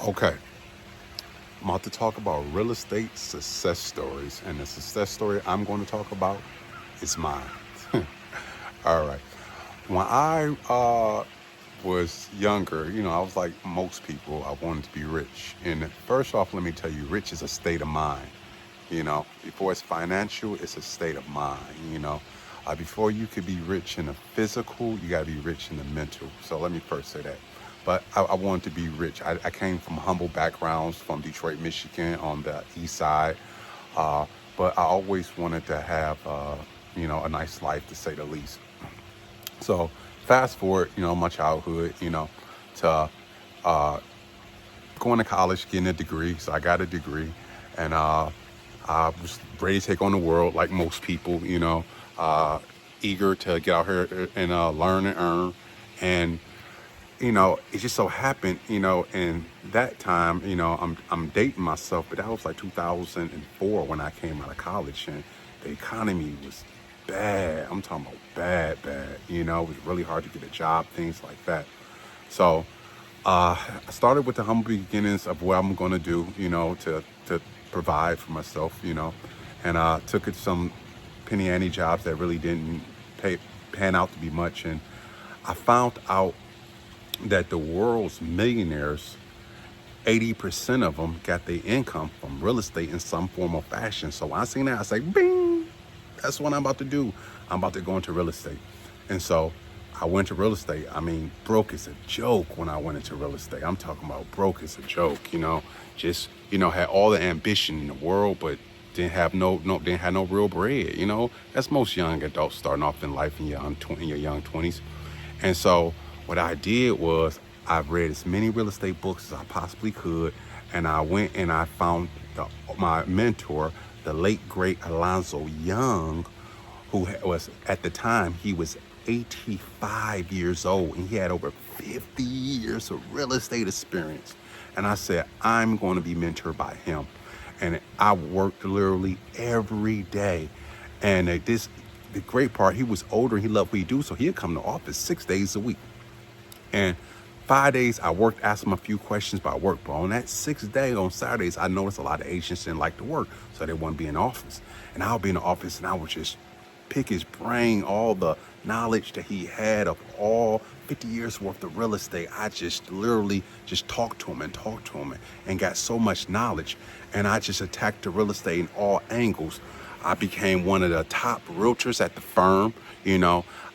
Okay, I'm about to talk about real estate success stories, and the success story I'm going to talk about is mine. All right. When I was younger, I was like most people. I wanted to be rich, and first off, let me tell you, rich is a state of mind. Before it's financial, it's a state of mind. Before you could be rich in the physical, you got to be rich in the mental. So let me first say that. But I wanted to be rich. I came from humble backgrounds from Detroit, Michigan, on the east side. Uh, but I always wanted to have, a nice life, to say the least. So fast forward, my childhood, to uh, going to college, getting a degree. So I got a degree, and I was ready to take on the world like most people, uh, eager to get out here and learn and earn. And it just so happened, in that time, I'm dating myself, but that was like 2004 when I came out of college, and the economy was bad. I'm talking about bad, bad. It was really hard to get a job, things like that. So I started with the humble beginnings of what I'm going to do, to provide for myself, and took it some penny ante jobs that really didn't pan out to be much, and I found out that the world's millionaires, 80% of them got their income from real estate in some form or fashion. So when I seen that, I say, bing, that's what I'm about to do. I'm about to go into real estate. And so I went to real estate. I mean, broke is a joke when I went into real estate. I'm talking about broke is a joke, just, had all the ambition in the world, but didn't have no real bread, That's most young adults starting off in life in your young 20s. And so what I did was I read as many real estate books as I possibly could, and I went and I found my mentor, the late great Alonzo Young, who was at the time he was 85 years old, and he had over 50 years of real estate experience. And I said, I'm going to be mentored by him. And I worked literally every day. And the great part, he was older and he loved what he do, so he'd come to office 6 days a week. And 5 days I worked, asked him a few questions about work. But on that sixth day, on Saturdays, I noticed a lot of agents didn't like to work, so they wouldn't be in the office. And I'll be in the office and I would just pick his brain, all the knowledge that he had of all 50 years worth of real estate. I just literally just talked to him and got so much knowledge. And I just attacked the real estate in all angles. I became one of the top realtors at the firm.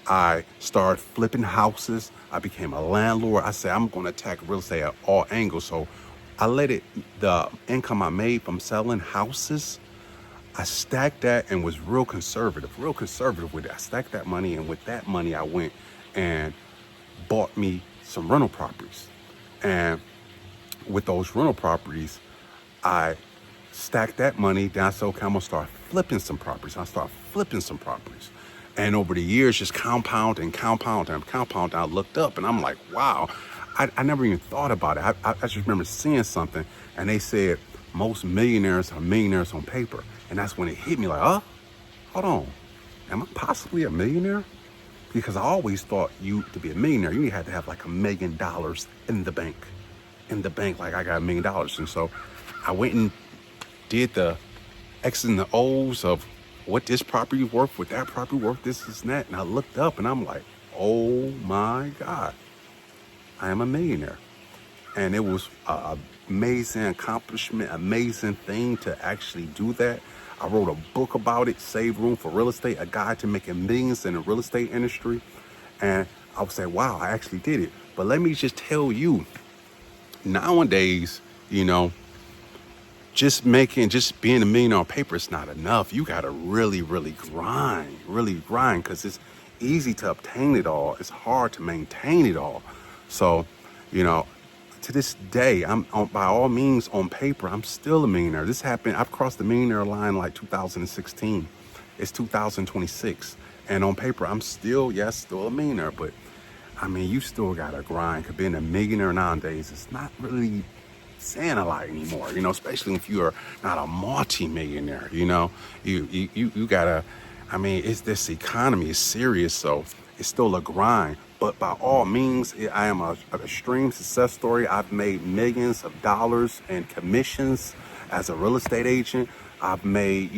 I started flipping houses. I became a landlord. I said, I'm going to attack real estate at all angles. So I the income I made from selling houses, I stacked that and was real conservative with it. I stacked that money, and with that money, I went and bought me some rental properties. And with those rental properties, I stacked that money. Then I said, okay, I'm going to start flipping some properties. And over the years, just compound. I looked up and I'm like, wow, I never even thought about it. I just remember seeing something, and they said most millionaires are millionaires on paper. And that's when it hit me like, hold on, am I possibly a millionaire? Because I always thought to be a millionaire, you had to have like $1 million in the bank. Like I got $1 million. And so I went and did the X's and the O's of what this property worth, what that property worth, this and that. And I looked up and I'm like, oh my God, I am a millionaire. And it was an amazing accomplishment, amazing thing to actually do that. I wrote a book about it, Save Room for Real Estate, a guide to making millions in the real estate industry. And I would say, wow, I actually did it. But let me just tell you, nowadays, just being a millionaire on paper is not enough. You got to really, really grind, because it's easy to obtain it all. It's hard to maintain it all. So, to this day, by all means, on paper, I'm still a millionaire. This happened, I've crossed the millionaire line like 2016. It's 2026. And on paper, I'm still a millionaire. But, I mean, you still got to grind, because being a millionaire nowadays, it's not really saying a lot anymore, especially if you are not a multi-millionaire, you gotta, it's this economy is serious. So It's still a grind, but by all means, I am a extreme success story. I've made millions of dollars in commissions as a real estate agent. I've made,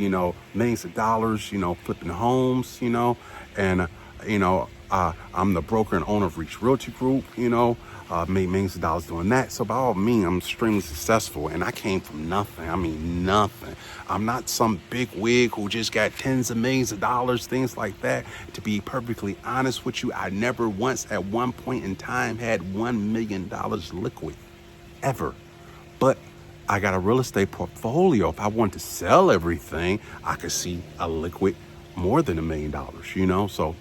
millions of dollars, flipping homes, and, I'm the broker and owner of Reach Realty Group, made millions of dollars doing that. So by all means, I'm extremely successful, and I came from nothing. I mean, nothing. I'm not some big wig who just got tens of millions of dollars, things like that. To be perfectly honest with you, I never once at one point in time had $1 million liquid, ever. But I got a real estate portfolio. If I want to sell everything, I could see a liquid more than $1 million, So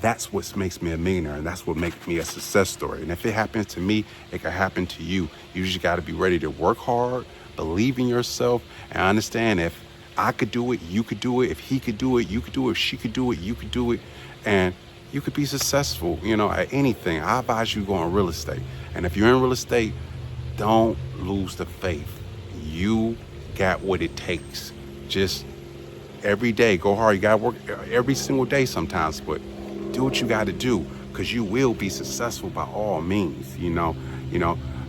that's what makes me a millionaire, and that's what makes me a success story. And if it happens to me, it can happen to you. You just got to be ready to work hard, believe in yourself, and understand if I could do it, you could do it. If he could do it, you could do it. If she could do it, you could do it. And you could be successful, at anything. I advise you go on real estate. And if you're in real estate, don't lose the faith. You got what it takes. Just every day, go hard. You got to work every single day sometimes, but do what you got to do, because you will be successful by all means.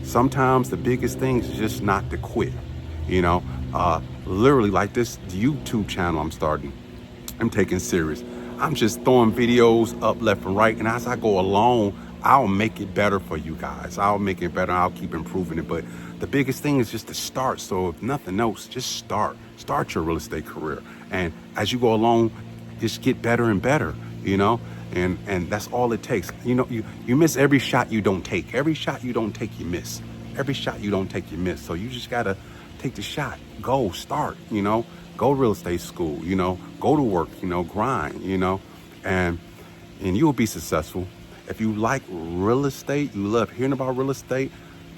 Sometimes the biggest thing is just not to quit. Literally like this YouTube channel I'm starting, I'm taking serious. I'm just throwing videos up left and right, and as I go along, I'll make it better for you guys. I'll make it better. I'll keep improving it. But the biggest thing is just to start. So if nothing else, just start your real estate career. And as you go along, just get better and better, and that's all it takes. You miss every shot you don't take. Every shot you don't take, you miss. Every shot you don't take, you miss. So you just got to take the shot, go start, go real estate school, go to work, grind, and you'll be successful. If you like real estate, you love hearing about real estate,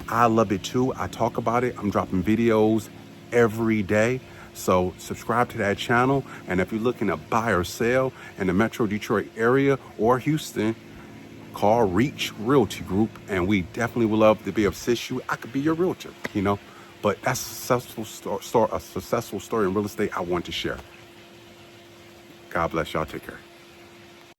I love it too. I talk about it. I'm dropping videos every day. So subscribe to that channel. And if you're looking to buy or sell in the Metro Detroit area or Houston, call Reach Realty Group, and we definitely would love to be able to assist you. I could be your realtor, but that's a successful story in real estate I want to share. God bless y'all. Take care.